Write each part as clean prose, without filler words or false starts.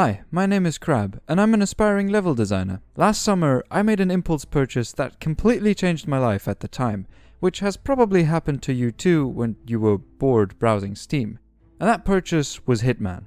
Hi, my name is Crab, and I'm an aspiring level designer. Last summer, I made an impulse purchase that completely changed my life at the time, which has probably happened to you too when you were bored browsing Steam. And that purchase was Hitman.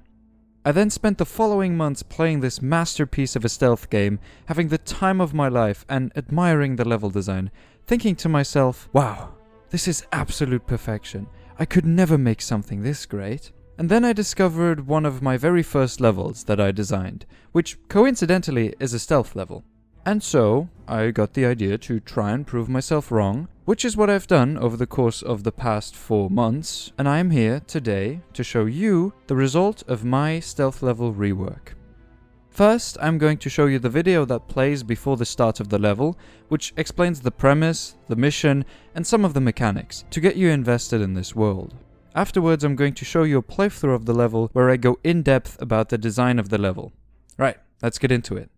I then spent the following months playing this masterpiece of a stealth game, having the time of my life and admiring the level design, thinking to myself, wow, this is absolute perfection. I could never make something this great. And then I discovered one of my very first levels that I designed, which coincidentally is a stealth level. And so, I got the idea to try and prove myself wrong, which is what I've done over the course of the past 4 months, and I am here today to show you the result of my stealth level rework. First, I'm going to show you the video that plays before the start of the level, which explains the premise, the mission, and some of the mechanics, to get you invested in this world. Afterwards, I'm going to show you a playthrough of the level where I go in depth about the design of the level. Right, let's get into it.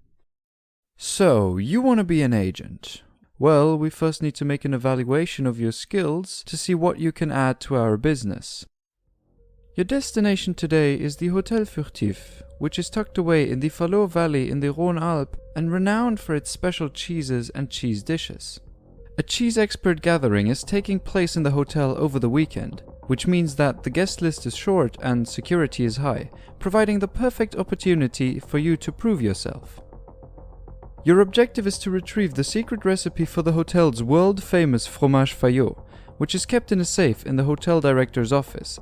So, you want to be an agent. Well, we first need to make an evaluation of your skills to see what you can add to our business. Your destination today is the Hotel Furtif, which is tucked away in the Falot Valley in the Rhône Alpes and renowned for its special cheeses and cheese dishes. A cheese expert gathering is taking place in the hotel over the weekend, which means that the guest list is short and security is high, providing the perfect opportunity for you to prove yourself. Your objective is to retrieve the secret recipe for the hotel's world-famous fromage Fayot, which is kept in a safe in the hotel director's office.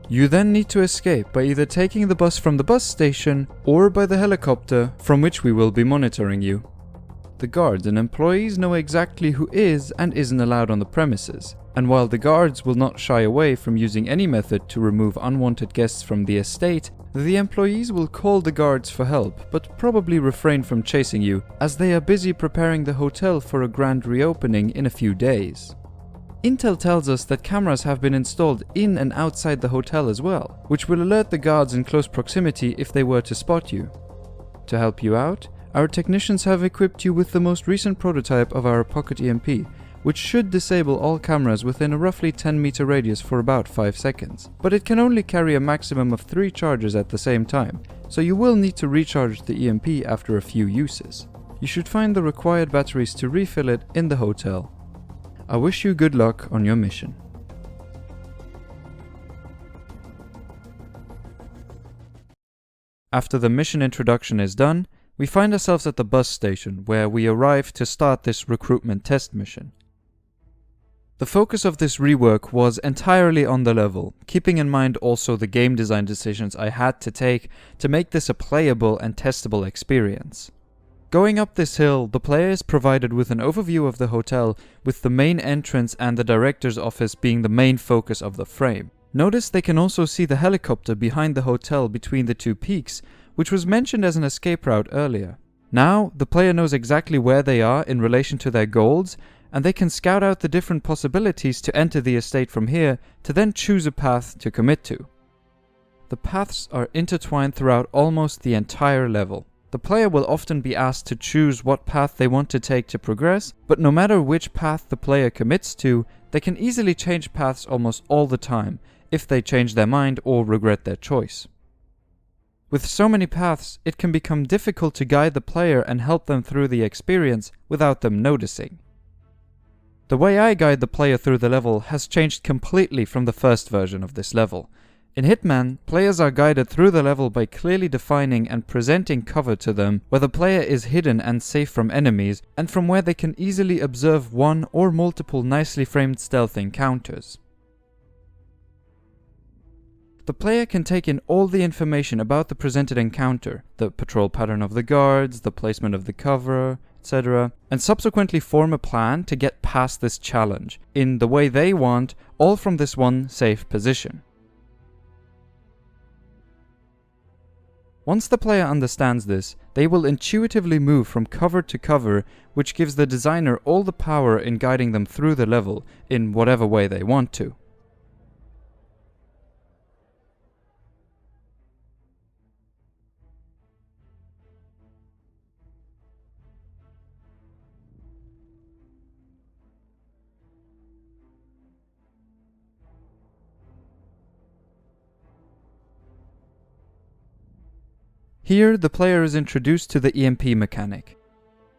You then need to escape by either taking the bus from the bus station or by the helicopter from which we will be monitoring you. The guards and employees know exactly who is and isn't allowed on the premises, and while the guards will not shy away from using any method to remove unwanted guests from the estate, the employees will call the guards for help, but probably refrain from chasing you, as they are busy preparing the hotel for a grand reopening in a few days. Intel tells us that cameras have been installed in and outside the hotel as well, which will alert the guards in close proximity if they were to spot you. To help you out, our technicians have equipped you with the most recent prototype of our Pocket EMP, which should disable all cameras within a roughly 10-meter radius for about 5 seconds. But it can only carry a maximum of 3 charges at the same time, so you will need to recharge the EMP after a few uses. You should find the required batteries to refill it in the hotel. I wish you good luck on your mission. After the mission introduction is done, we find ourselves at the bus station where we arrive to start this recruitment test mission. The focus of this rework was entirely on the level, keeping in mind also the game design decisions I had to take to make this a playable and testable experience. Going up this hill, the player is provided with an overview of the hotel, with the main entrance and the director's office being the main focus of the frame. Notice they can also see the helicopter behind the hotel between the 2 peaks, which was mentioned as an escape route earlier. Now, the player knows exactly where they are in relation to their goals, and they can scout out the different possibilities to enter the estate from here to then choose a path to commit to. The paths are intertwined throughout almost the entire level. The player will often be asked to choose what path they want to take to progress, but no matter which path the player commits to, they can easily change paths almost all the time, if they change their mind or regret their choice. With so many paths, it can become difficult to guide the player and help them through the experience without them noticing. The way I guide the player through the level has changed completely from the first version of this level. In Hitman, players are guided through the level by clearly defining and presenting cover to them where the player is hidden and safe from enemies, and from where they can easily observe one or multiple nicely framed stealth encounters. The player can take in all the information about the presented encounter, the patrol pattern of the guards, the placement of the cover, etc., and subsequently form a plan to get past this challenge, in the way they want, all from this one safe position. Once the player understands this, they will intuitively move from cover to cover, which gives the designer all the power in guiding them through the level, in whatever way they want to. Here, the player is introduced to the EMP mechanic.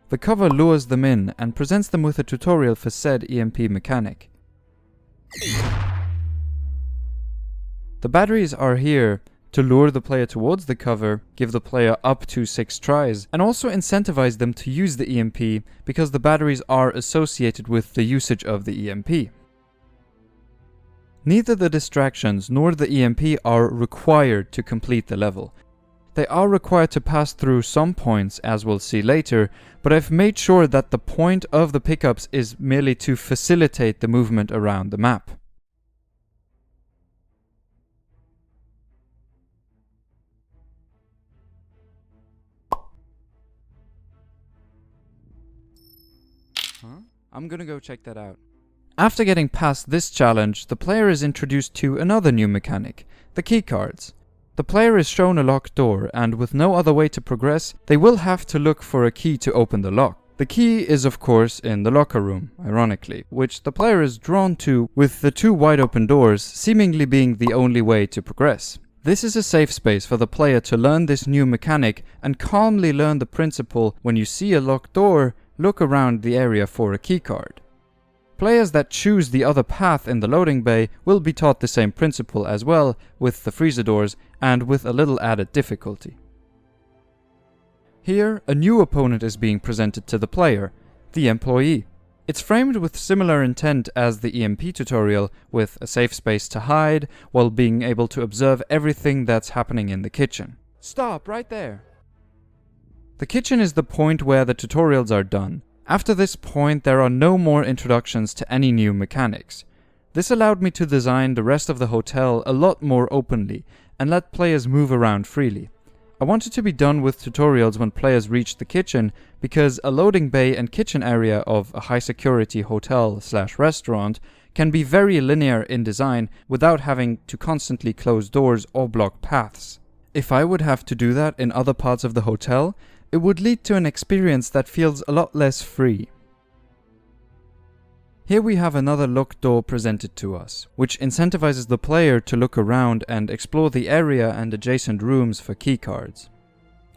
The cover lures them in and presents them with a tutorial for said EMP mechanic. The batteries are here to lure the player towards the cover, give the player up to 6 tries, and also incentivize them to use the EMP because the batteries are associated with the usage of the EMP. Neither the distractions nor the EMP are required to complete the level. They are required to pass through some points, as we'll see later, but I've made sure that the point of the pickups is merely to facilitate the movement around the map. I'm gonna go check that out. After getting past this challenge, the player is introduced to another new mechanic, the keycards. The player is shown a locked door, and with no other way to progress, they will have to look for a key to open the lock. The key is of course in the locker room, ironically, which the player is drawn to, with the 2 wide open doors seemingly being the only way to progress. This is a safe space for the player to learn this new mechanic and calmly learn the principle: when you see a locked door, look around the area for a keycard. Players that choose the other path in the loading bay will be taught the same principle as well, with the freezer doors and with a little added difficulty. Here, a new opponent is being presented to the player, the employee. It's framed with similar intent as the EMP tutorial, with a safe space to hide while being able to observe everything that's happening in the kitchen. Stop right there! The kitchen is the point where the tutorials are done. After this point, there are no more introductions to any new mechanics. This allowed me to design the rest of the hotel a lot more openly and let players move around freely. I wanted to be done with tutorials when players reached the kitchen, because a loading bay and kitchen area of a high security hotel/restaurant can be very linear in design without having to constantly close doors or block paths. If I would have to do that in other parts of the hotel, it would lead to an experience that feels a lot less free. Here we have another locked door presented to us, which incentivizes the player to look around and explore the area and adjacent rooms for keycards.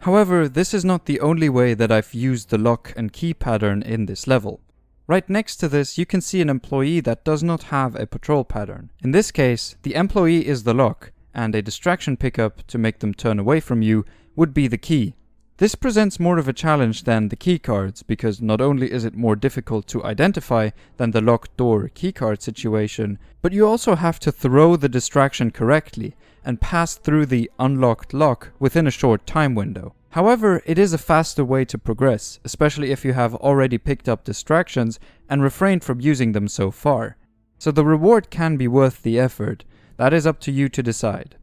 However, this is not the only way that I've used the lock and key pattern in this level. Right next to this, you can see an employee that does not have a patrol pattern. In this case, the employee is the lock, and a distraction pickup to make them turn away from you would be the key. This presents more of a challenge than the keycards, because not only is it more difficult to identify than the locked door keycard situation, but you also have to throw the distraction correctly and pass through the unlocked lock within a short time window. However, it is a faster way to progress, especially if you have already picked up distractions and refrained from using them so far. So the reward can be worth the effort. That is up to you to decide.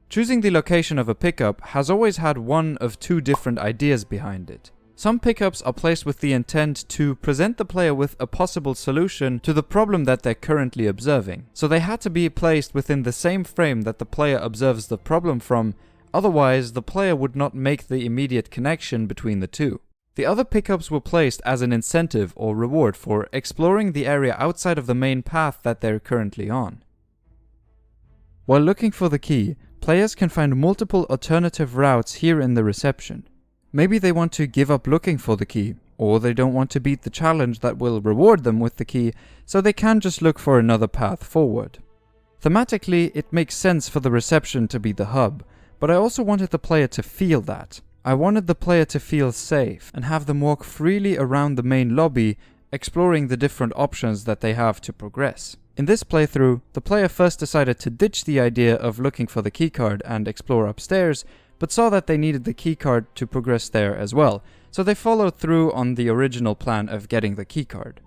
Choosing the location of a pickup has always had one of 2 different ideas behind it. Some pickups are placed with the intent to present the player with a possible solution to the problem that they're currently observing. So they had to be placed within the same frame that the player observes the problem from, otherwise the player would not make the immediate connection between the 2. The other pickups were placed as an incentive or reward for exploring the area outside of the main path that they're currently on. While looking for the key, players can find multiple alternative routes here in the reception. Maybe they want to give up looking for the key, or they don't want to beat the challenge that will reward them with the key, so they can just look for another path forward. Thematically, it makes sense for the reception to be the hub, but I also wanted the player to feel that. I wanted the player to feel safe and have them walk freely around the main lobby, exploring the different options that they have to progress. In this playthrough, the player first decided to ditch the idea of looking for the keycard and explore upstairs, but saw that they needed the keycard to progress there as well, so they followed through on the original plan of getting the keycard.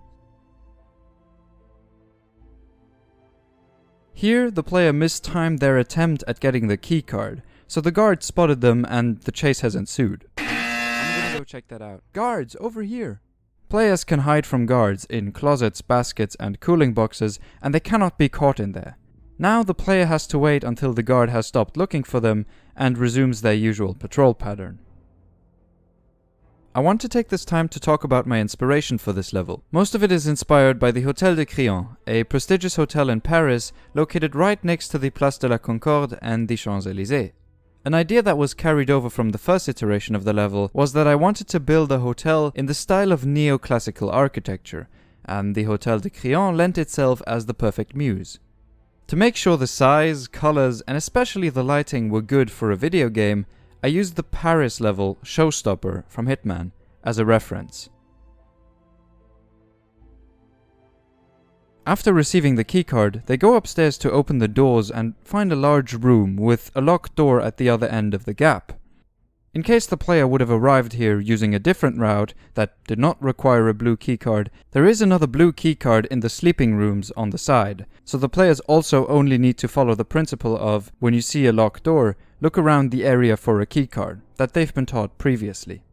Here, the player mistimed their attempt at getting the keycard, so the guards spotted them and the chase has ensued. I'm gonna go check that out. Guards, over here! Players can hide from guards in closets, baskets and cooling boxes, and they cannot be caught in there. Now the player has to wait until the guard has stopped looking for them and resumes their usual patrol pattern. I want to take this time to talk about my inspiration for this level. Most of it is inspired by the Hôtel de Crillon, a prestigious hotel in Paris located right next to the Place de la Concorde and the Champs-Élysées. An idea that was carried over from the first iteration of the level was that I wanted to build a hotel in the style of neoclassical architecture, and the Hotel de Crillon lent itself as the perfect muse. To make sure the size, colors, and especially the lighting were good for a video game, I used the Paris level Showstopper from Hitman as a reference. After receiving the keycard, they go upstairs to open the doors and find a large room with a locked door at the other end of the gap. In case the player would have arrived here using a different route that did not require a blue keycard, there is another blue keycard in the sleeping rooms on the side, so the players also only need to follow the principle of, when you see a locked door, look around the area for a keycard, that they've been taught previously.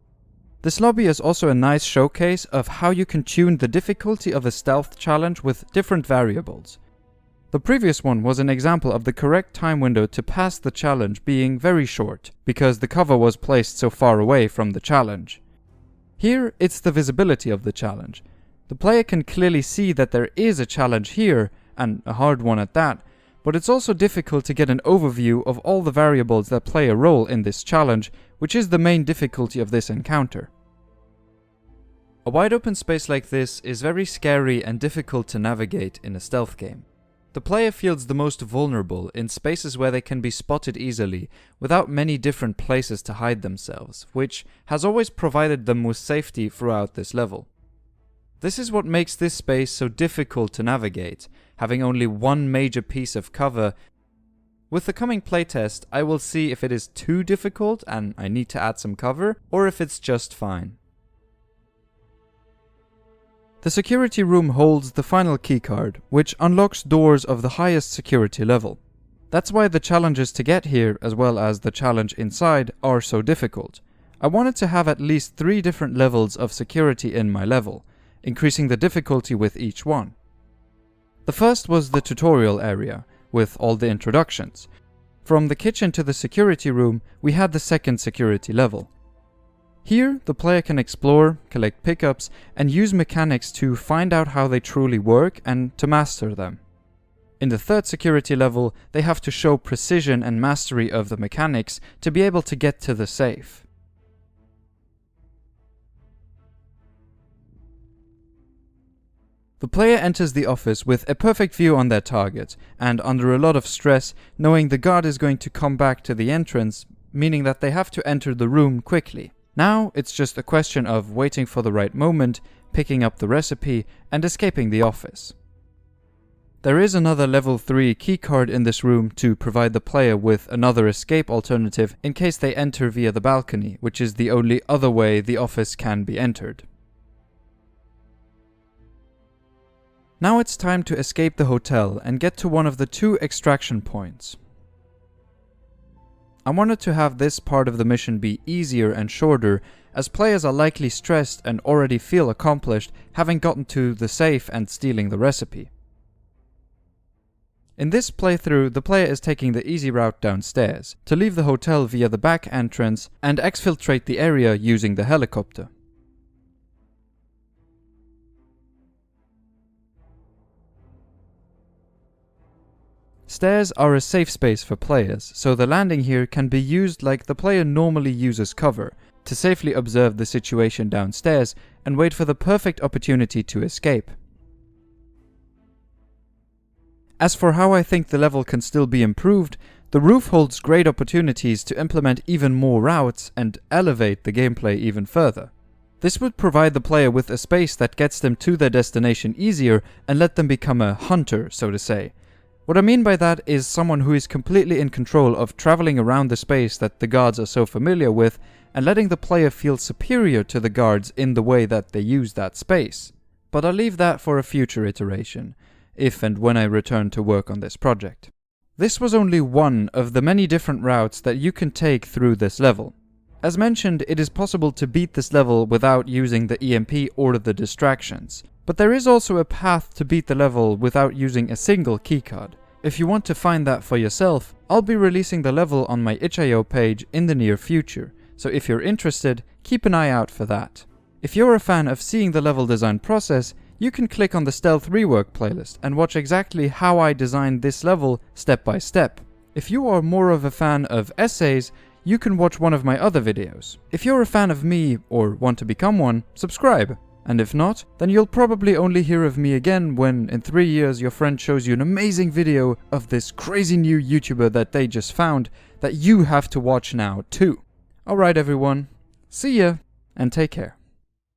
This lobby is also a nice showcase of how you can tune the difficulty of a stealth challenge with different variables. The previous one was an example of the correct time window to pass the challenge being very short, because the cover was placed so far away from the challenge. Here, it's the visibility of the challenge. The player can clearly see that there is a challenge here, and a hard one at that, but it's also difficult to get an overview of all the variables that play a role in this challenge, which is the main difficulty of this encounter. A wide open space like this is very scary and difficult to navigate in a stealth game. The player feels the most vulnerable in spaces where they can be spotted easily without many different places to hide themselves, which has always provided them with safety throughout this level. This is what makes this space so difficult to navigate, having only one major piece of cover. With the coming playtest, I will see if it is too difficult and I need to add some cover, or if it's just fine. The security room holds the final keycard, which unlocks doors of the highest security level. That's why the challenges to get here, as well as the challenge inside, are so difficult. I wanted to have at least 3 different levels of security in my level, increasing the difficulty with each one. The first was the tutorial area, with all the introductions. From the kitchen to the security room, we had the second security level. Here, the player can explore, collect pickups, and use mechanics to find out how they truly work and to master them. In the third security level, they have to show precision and mastery of the mechanics to be able to get to the safe. The player enters the office with a perfect view on their target, and under a lot of stress, knowing the guard is going to come back to the entrance, meaning that they have to enter the room quickly. Now, it's just a question of waiting for the right moment, picking up the recipe, and escaping the office. There is another level 3 keycard in this room to provide the player with another escape alternative in case they enter via the balcony, which is the only other way the office can be entered. Now it's time to escape the hotel and get to one of the 2 extraction points. I wanted to have this part of the mission be easier and shorter, as players are likely stressed and already feel accomplished having gotten to the safe and stealing the recipe. In this playthrough, the player is taking the easy route downstairs, to leave the hotel via the back entrance and exfiltrate the area using the helicopter. Stairs are a safe space for players, so the landing here can be used like the player normally uses cover, to safely observe the situation downstairs and wait for the perfect opportunity to escape. As for how I think the level can still be improved, the roof holds great opportunities to implement even more routes and elevate the gameplay even further. This would provide the player with a space that gets them to their destination easier and let them become a hunter, so to say. What I mean by that is someone who is completely in control of traveling around the space that the guards are so familiar with and letting the player feel superior to the guards in the way that they use that space. But I'll leave that for a future iteration, if and when I return to work on this project. This was only one of the many different routes that you can take through this level. As mentioned, it is possible to beat this level without using the EMP or the distractions. But there is also a path to beat the level without using a single keycard. If you want to find that for yourself, I'll be releasing the level on my itch.io page in the near future, so if you're interested, keep an eye out for that. If you're a fan of seeing the level design process, you can click on the Stealth Rework playlist and watch exactly how I designed this level step by step. If you are more of a fan of essays, you can watch one of my other videos. If you're a fan of me or want to become one, subscribe. And if not, then you'll probably only hear of me again when in 3 years your friend shows you an amazing video of this crazy new YouTuber that they just found that you have to watch now too. Alright everyone, see ya and take care.